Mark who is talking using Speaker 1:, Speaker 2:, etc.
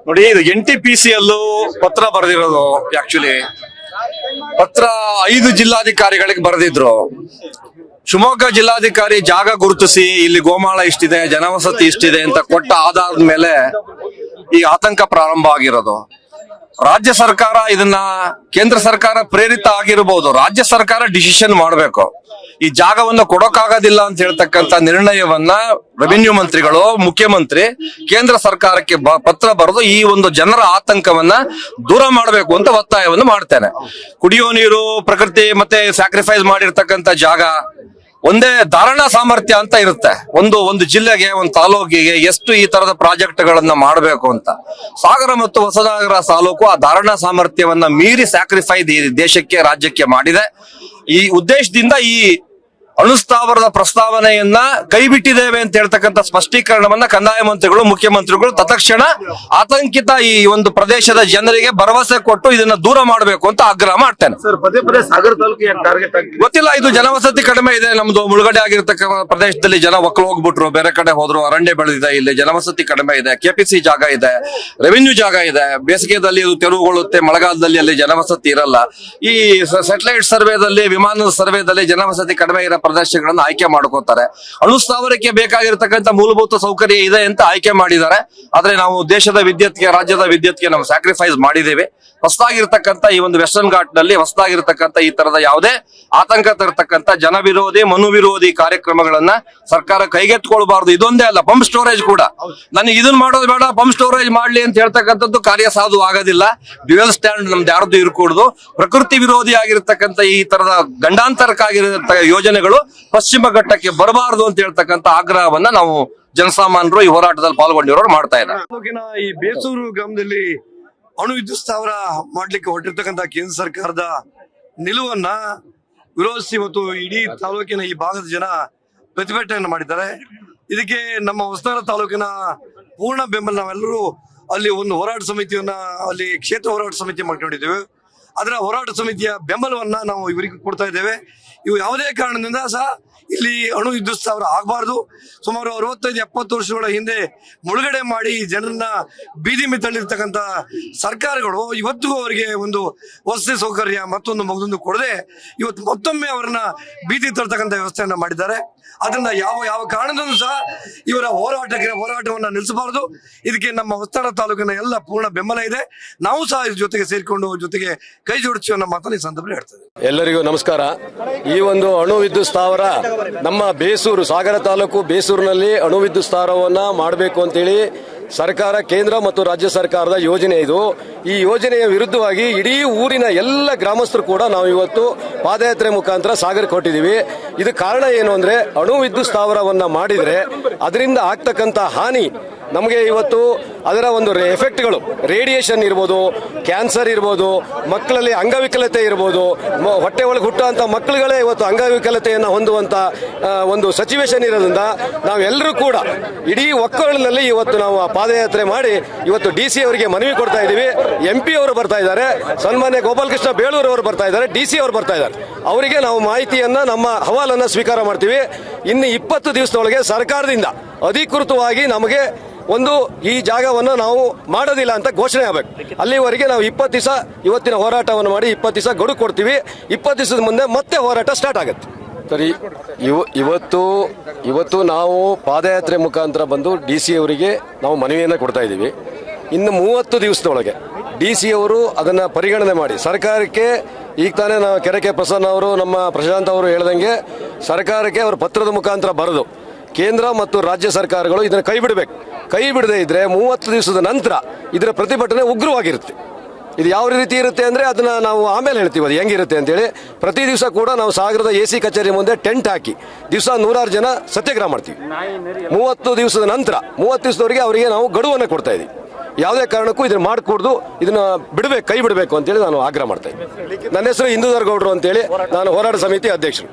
Speaker 1: ನೋಡಿ, ಇದು NTPC ಅಲ್ಲೂ ಪತ್ರ ಬರೆದಿರೋದು. ಆಕ್ಚುಲಿ ಪತ್ರ 5 ಜಿಲ್ಲಾಧಿಕಾರಿಗಳಿಗೆ ಬರೆದಿದ್ರು. ಶಿವಮೊಗ್ಗ ಜಿಲ್ಲಾಧಿಕಾರಿ ಜಾಗ ಗುರುತಿಸಿ ಇಲ್ಲಿ ಗೋಮಾಳ ಇಷ್ಟಿದೆ, ಜನವಸತಿ ಇಷ್ಟಿದೆ ಅಂತ ಕೊಟ್ಟ ಆಧಾರದ ಮೇಲೆ ಈ ಆತಂಕ ಪ್ರಾರಂಭ ಆಗಿರೋದು. ರಾಜ್ಯ ಸರ್ಕಾರ ಇದನ್ನ, ಕೇಂದ್ರ ಸರ್ಕಾರ ಪ್ರೇರಿತ ಆಗಿರಬಹುದು, ರಾಜ್ಯ ಸರ್ಕಾರ ಡಿಸಿಷನ್ ಮಾಡಬೇಕು. ಈ ಜಾಗವನ್ನು ಕೊಡೋಕ್ಕಾಗೋದಿಲ್ಲ ಅಂತ ಹೇಳ್ತಕ್ಕಂತ ನಿರ್ಣಯವನ್ನ ರೆವಿನ್ಯೂ ಮಂತ್ರಿಗಳು, ಮುಖ್ಯಮಂತ್ರಿ ಕೇಂದ್ರ ಸರ್ಕಾರಕ್ಕೆ ಪತ್ರ ಬರೆದು ಈ ಒಂದು ಜನರ ಆತಂಕವನ್ನ ದೂರ ಮಾಡಬೇಕು ಅಂತ ಒತ್ತಾಯವನ್ನು ಮಾಡ್ತೇನೆ. ಕುಡಿಯೋ ನೀರು, ಪ್ರಕೃತಿ ಮತ್ತೆ ಸ್ಯಾಕ್ರಿಫೈಸ್ ಮಾಡಿರ್ತಕ್ಕಂಥ ಜಾಗ ಒಂದೇ ಧಾರಣಾ ಸಾಮರ್ಥ್ಯ ಅಂತ ಇರುತ್ತೆ. ಒಂದು ಜಿಲ್ಲೆಗೆ, ಒಂದು ತಾಲೂಕಿಗೆ ಎಷ್ಟು ಈ ತರದ ಪ್ರಾಜೆಕ್ಟ್ ಗಳನ್ನ ಮಾಡಬೇಕು ಅಂತ. ಸಾಗರ ಮತ್ತು ಹೊಸನಗರ ತಾಲೂಕು ಆ ಧಾರಣಾ ಸಾಮರ್ಥ್ಯವನ್ನ ಮೀರಿ ಸ್ಯಾಕ್ರಿಫೈಸ್ ಈ ದೇಶಕ್ಕೆ, ರಾಜ್ಯಕ್ಕೆ ಮಾಡಿದೆ. ಈ ಉದ್ದೇಶದಿಂದ ಈ ಅಣುಸ್ಥಾವರದ ಪ್ರಸ್ತಾವನೆಯನ್ನ ಕೈಬಿಟ್ಟಿದ್ದೇವೆ ಅಂತ ಹೇಳ್ತಕ್ಕಂಥ ಸ್ಪಷ್ಟೀಕರಣವನ್ನ ಕಂದಾಯ ಮಂತ್ರಿಗಳು, ಮುಖ್ಯಮಂತ್ರಿಗಳು ತತ್ಕ್ಷಣ ಆತಂಕಿತ ಈ ಒಂದು ಪ್ರದೇಶದ ಜನರಿಗೆ ಭರವಸೆ ಕೊಟ್ಟು ಇದನ್ನ ದೂರ ಮಾಡಬೇಕು ಅಂತ ಆಗ್ರಹ ಮಾಡ್ತೇನೆ.
Speaker 2: ಸರ್, ಪದೇ ಪದೇ ಸಾಗರ ತಾಲೂಕು ಟಾರ್ಗೆಟ್ ಆಗಿದೆ.
Speaker 1: ಗೊತ್ತಿಲ್ಲ, ಇದು ಜನವಸತಿ ಕಡಿಮೆ ಇದೆ. ನಮ್ದು ಮುಳುಗಡೆ ಆಗಿರ್ತಕ್ಕಂಥ ಪ್ರದೇಶದಲ್ಲಿ ಜನ ಒಕ್ಕಲು ಹೋಗ್ಬಿಟ್ರು, ಬೇರೆ ಕಡೆ ಹೋದ್ರು, ಅರಣ್ಯ ಬೆಳೆದಿದೆ, ಇಲ್ಲಿ ಜನವಸತಿ ಕಡಿಮೆ ಇದೆ, KPC ಜಾಗ ಇದೆ, ರೆವಿನ್ಯೂ ಜಾಗ ಇದೆ. ಬೇಸಿಗೆದಲ್ಲಿ ಇದು ತೆರವುಗೊಳ್ಳುತ್ತೆ, ಮಳೆಗಾಲದಲ್ಲಿ ಅಲ್ಲಿ ಜನವಸತಿ ಇರಲ್ಲ. ಈ ಸ್ಯಾಟಲೈಟ್ ಸರ್ವೆದಲ್ಲಿ, ವಿಮಾನದ ಸರ್ವೆದಲ್ಲಿ ಜನವಸತಿ ಕಡಿಮೆ ಇರೋ ಪ್ರದೇಶಗಳನ್ನು ಆಯ್ಕೆ ಮಾಡ್ಕೋತಾರೆ. ಅಣುಸ್ಥಾವರಕ್ಕೆ ಬೇಕಾಗಿರ್ತಕ್ಕಂಥ ಮೂಲಭೂತ ಸೌಕರ್ಯ ಇದೆ ಅಂತ ಆಯ್ಕೆ ಮಾಡಿದ್ದಾರೆ. ಆದ್ರೆ ನಾವು ದೇಶದ ವಿದ್ಯುತ್ಗೆ, ರಾಜ್ಯದ ವಿದ್ಯುತ್ಗೆ ನಾವು ಸ್ಯಾಕ್ರಿಫೈಸ್ ಮಾಡಿದ್ದೇವೆ. ಹೊಸದಾಗಿರ್ತಕ್ಕಂಥ ಈ ಒಂದು ವೆಸ್ಟರ್ನ್ ಘಾಟ್ ನಲ್ಲಿ ಹೊಸದಾಗಿರ್ತಕ್ಕಂಥ ಈ ತರದ ಯಾವುದೇ ಆತಂಕ ತರತಕ್ಕಂಥ ಜನ ವಿರೋಧಿ, ಮನು ವಿರೋಧಿ ಕಾರ್ಯಕ್ರಮಗಳನ್ನ ಸರ್ಕಾರ ಕೈಗೆತ್ಕೊಳ್ಬಾರ್ದು. ಇದೊಂದೇ ಅಲ್ಲ, ಪಂಪ್ ಸ್ಟೋರೇಜ್ ಕೂಡ. ನನಗೆ ಇದನ್ನ ಮಾಡೋದು ಬೇಡ, ಪಂಪ್ ಸ್ಟೋರೇಜ್ ಮಾಡ್ಲಿ ಅಂತ ಹೇಳ್ತಕ್ಕಂಥದ್ದು ಕಾರ್ಯಸಾಧು ಆಗೋದಿಲ್ಲ. ಡ್ಯುಯಲ್ ಸ್ಟ್ಯಾಂಡ್ ನಮ್ದು ಯಾರ್ದು ಇರ್ಕೂಡ್ದು. ಪ್ರಕೃತಿ ವಿರೋಧಿ ಆಗಿರ್ತಕ್ಕಂಥ ಈ ತರದ ಗಂಡಾಂತರಕ್ಕಾಗಿರತಕ್ಕ ಯೋಜನೆಗಳು ಪಶ್ಚಿಮ ಘಟ್ಟಕ್ಕೆ ಬರಬಾರದು ಅಂತ ಹೇಳ್ತಕ್ಕಂಥ ಆಗ್ರಹವನ್ನ ನಾವು ಜನಸಾಮಾನ್ಯರು ಈ ಹೋರಾಟದಲ್ಲಿ ಪಾಲ್ಗೊಂಡಿರೋರು ಮಾಡ್ತಾ ಇದ್ದಾರೆ.
Speaker 2: ಈ ಬೇಸೂರು ಗ್ರಾಮದಲ್ಲಿ ಅಣು ವಿದ್ಯುತ್ ಸ್ಥಾವರ ಮಾಡ್ಲಿಕ್ಕೆ ಹೊರಟಿರ್ತಕ್ಕಂಥ ಕೇಂದ್ರ ಸರ್ಕಾರದ ನಿಲುವನ್ನ ವಿರೋಧಿಸಿ ಇವತ್ತು ಇಡೀ ತಾಲೂಕಿನ ಈ ಭಾಗದ ಜನ ಪ್ರತಿಭಟನೆಯನ್ನು ಮಾಡಿದ್ದಾರೆ. ಇದಕ್ಕೆ ನಮ್ಮ ಹೊಸನಗರ ತಾಲೂಕಿನ ಪೂರ್ಣ ಬೆಂಬಲ. ನಾವೆಲ್ಲರೂ ಅಲ್ಲಿ ಒಂದು ಹೋರಾಟ ಸಮಿತಿಯನ್ನ, ಅಲ್ಲಿ ಕ್ಷೇತ್ರ ಹೋರಾಟ ಸಮಿತಿ ಮಾಡ್ಕೊಂಡಿದ್ದೇವೆ. ಅದರ ಹೋರಾಟ ಸಮಿತಿಯ ಬೆಂಬಲವನ್ನ ನಾವು ಇವರಿಗೆ ಕೊಡ್ತಾ ಇದ್ದೇವೆ. ಇವು ಯಾವುದೇ ಕಾರಣದಿಂದ ಸಹ ಇಲ್ಲಿ ಅಣು ವಿದ್ಯುತ್ ಸ್ಥಾವರ ಆಗಬಾರ್ದು. ಸುಮಾರು 65-70 ವರ್ಷಗಳ ಹಿಂದೆ ಮುಳುಗಡೆ ಮಾಡಿ ಜನರನ್ನ ಬೀದಿ ಮೆತ್ತಳಿರ್ತಕ್ಕಂಥ ಸರ್ಕಾರಗಳು ಇವತ್ತಿಗೂ ಅವರಿಗೆ ಒಂದು ವಸತಿ ಸೌಕರ್ಯ, ಮತ್ತೊಂದು ಕೊಡದೆ ಇವತ್ತು ಮತ್ತೊಮ್ಮೆ ಅವರನ್ನ ಬೀದಿ ತರ್ತಕ್ಕಂಥ ವ್ಯವಸ್ಥೆಯನ್ನ ಮಾಡಿದ್ದಾರೆ. ಅದರಿಂದ ಯಾವ ಕಾರಣದಲ್ಲೂ ಸಹ ಇವರ ಹೋರಾಟವನ್ನ ನಿಲ್ಲಿಸಬಾರದು. ಇದಕ್ಕೆ ನಮ್ಮ ಹೊಸನಗರ ತಾಲೂಕಿನ ಎಲ್ಲ ಪೂರ್ಣ ಬೆಂಬಲ ಇದೆ. ನಾವು ಸಹ ಇದ್ರ ಜೊತೆಗೆ ಸೇರಿಕೊಂಡು ಜೊತೆಗೆ ಕೈ ಜೋಡಿಸಿ ಅನ್ನೋ ಮಾತನ್ನು ಈ ಸಂದರ್ಭದಲ್ಲಿ ಹೇಳ್ತೇವೆ.
Speaker 3: ಎಲ್ಲರಿಗೂ ನಮಸ್ಕಾರ. ಈ ಒಂದು ಅಣು ವಿದ್ಯುತ್ ಸ್ಥಾವರ ನಮ್ಮ ಬೇಸೂರು, ಸಾಗರ ತಾಲೂಕು ಬೇಸೂರಿನಲ್ಲಿ ಅಣು ವಿದ್ಯುತ್ ಸ್ಥಾವರವನ್ನ ಮಾಡಬೇಕು ಅಂತೇಳಿ ಸರ್ಕಾರ, ಕೇಂದ್ರ ಮತ್ತು ರಾಜ್ಯ ಸರ್ಕಾರದ ಯೋಜನೆ ಇದು. ಈ ಯೋಜನೆಯ ವಿರುದ್ಧವಾಗಿ ಇಡೀ ಊರಿನ ಎಲ್ಲ ಗ್ರಾಮಸ್ಥರು ಕೂಡ ನಾವು ಇವತ್ತು ಪಾದಯಾತ್ರೆ ಮುಖಾಂತರ ಸಾಗರಕ್ಕೆ ಹೊರಟಿದ್ದೀವಿ. ಇದು ಕಾರಣ ಏನು ಅಂದ್ರೆ, ಅಣು ವಿದ್ಯುತ್ ಸ್ಥಾವರವನ್ನ ಮಾಡಿದ್ರೆ ಅದರಿಂದ ಆಗ್ತಕ್ಕಂಥ ಹಾನಿ ನಮಗೆ ಇವತ್ತು ಅದರ ಒಂದು ಎಫೆಕ್ಟ್ಗಳು, ರೇಡಿಯೇಷನ್ ಇರ್ಬೋದು, ಕ್ಯಾನ್ಸರ್ ಇರ್ಬೋದು, ಮಕ್ಕಳಲ್ಲಿ ಅಂಗವಿಕಲತೆ ಇರ್ಬೋದು, ಹೊಟ್ಟೆ ಒಳಗೆ ಹುಟ್ಟುವಂಥ ಮಕ್ಕಳುಗಳೇ ಇವತ್ತು ಅಂಗವಿಕಲತೆಯನ್ನು ಹೊಂದುವಂಥ ಒಂದು ಸಿಚುವೇಶನ್ ಇರೋದ್ರಿಂದ ನಾವೆಲ್ಲರೂ ಕೂಡ ಇಡೀ ಒಕ್ಕಲಿನಲ್ಲಿ ಇವತ್ತು ನಾವು ಪಾದಯಾತ್ರೆ ಮಾಡಿ ಇವತ್ತು DC ಅವರಿಗೆ ಮನವಿ ಕೊಡ್ತಾ ಇದ್ದೀವಿ. MP ಅವರು ಬರ್ತಾ ಇದ್ದಾರೆ, ಸನ್ಮಾನ್ಯ ಗೋಪಾಲಕೃಷ್ಣ ಬೇಳೂರು ಅವರು ಬರ್ತಾ ಇದ್ದಾರೆ, DC ಅವರು ಬರ್ತಾ ಇದ್ದಾರೆ. ಅವರಿಗೆ ನಾವು ಮಾಹಿತಿಯನ್ನ, ನಮ್ಮ ಅಹವಾಲನ್ನು ಸ್ವೀಕಾರ ಮಾಡ್ತೀವಿ. ಇನ್ನು 20 ದಿವಸದೊಳಗೆ ಸರ್ಕಾರದಿಂದ ಅಧಿಕೃತವಾಗಿ ನಮಗೆ ಒಂದು ಈ ಜಾಗವನ್ನು ನಾವು ಮಾಡೋದಿಲ್ಲ ಅಂತ ಘೋಷಣೆ ಆಗಬೇಕು. ಅಲ್ಲಿವರೆಗೆ ನಾವು 20 ದಿವಸ ಇವತ್ತಿನ ಹೋರಾಟವನ್ನು ಮಾಡಿ 20 ದಿವಸ ಗಡುವು ಕೊಡ್ತೀವಿ. 20 ದಿವಸದ ಮುಂದೆ ಮತ್ತೆ ಹೋರಾಟ ಸ್ಟಾರ್ಟ್ ಆಗುತ್ತೆ. ಸರಿ, ಇವತ್ತು ನಾವು ಪಾದಯಾತ್ರೆ ಮುಖಾಂತರ ಬಂದು DC ಅವರಿಗೆ ನಾವು ಮನವಿಯನ್ನು ಕೊಡ್ತಾ ಇದ್ದೀವಿ. ಇನ್ನು 30 ದಿವಸದೊಳಗೆ DC ಅವರು ಅದನ್ನು ಪರಿಗಣನೆ ಮಾಡಿ ಸರ್ಕಾರಕ್ಕೆ, ಈಗ ತಾನೇ ನಾವು ಕೆರೆಕೆ ಪ್ರಸನ್ನ ಅವರು, ನಮ್ಮ ಪ್ರಶಾಂತ್ ಅವರು ಹೇಳ್ದಂಗೆ ಸರ್ಕಾರಕ್ಕೆ ಅವರು ಪತ್ರದ ಮುಖಾಂತರ ಬರೆದು ಕೇಂದ್ರ ಮತ್ತು ರಾಜ್ಯ ಸರ್ಕಾರಗಳು ಇದನ್ನು ಕೈ ಬಿಡಬೇಕು. ಕೈ ಬಿಡದೇ ಇದ್ರೆ 30 ದಿವಸದ ನಂತರ ಇದರ ಪ್ರತಿಭಟನೆ ಉಗ್ರವಾಗಿರುತ್ತೆ. ಇದು ಯಾವ ರೀತಿ ಇರುತ್ತೆ ಅಂದರೆ ಅದನ್ನ ನಾವು ಆಮೇಲೆ ಹೇಳ್ತೀವಿ ಅದು ಹೆಂಗಿರುತ್ತೆ ಅಂತೇಳಿ. ಪ್ರತಿ ದಿವಸ ಕೂಡ ನಾವು ಸಾಗರದ AC ಕಚೇರಿ ಮುಂದೆ ಟೆಂಟ್ ಹಾಕಿ ದಿವಸ 100 ಜನ ಸತ್ಯಾಗ್ರಹ ಮಾಡ್ತೀವಿ. 30 ದಿವಸದ ನಂತರ 30 ದಿವಸದವರೆಗೆ ಅವರಿಗೆ ನಾವು ಗಡುವನ್ನು ಕೊಡ್ತಾ ಇದ್ದೀವಿ. ಯಾವುದೇ ಕಾರಣಕ್ಕೂ ಇದನ್ನ ಮಾಡಿಕೊಡ್ದು ಇದನ್ನ ಬಿಡಬೇಕು, ಕೈ ಬಿಡಬೇಕು ಅಂತೇಳಿ ನಾನು ಆಗ್ರಹ ಮಾಡ್ತಾ ಇದ್ದೀನಿ. ನನ್ನ ಹೆಸರು ಇಂದುಧರ್ ಗೌಡ್ರು ಅಂತೇಳಿ, ನಾನು ಹೋರಾಟ ಸಮಿತಿ ಅಧ್ಯಕ್ಷರು.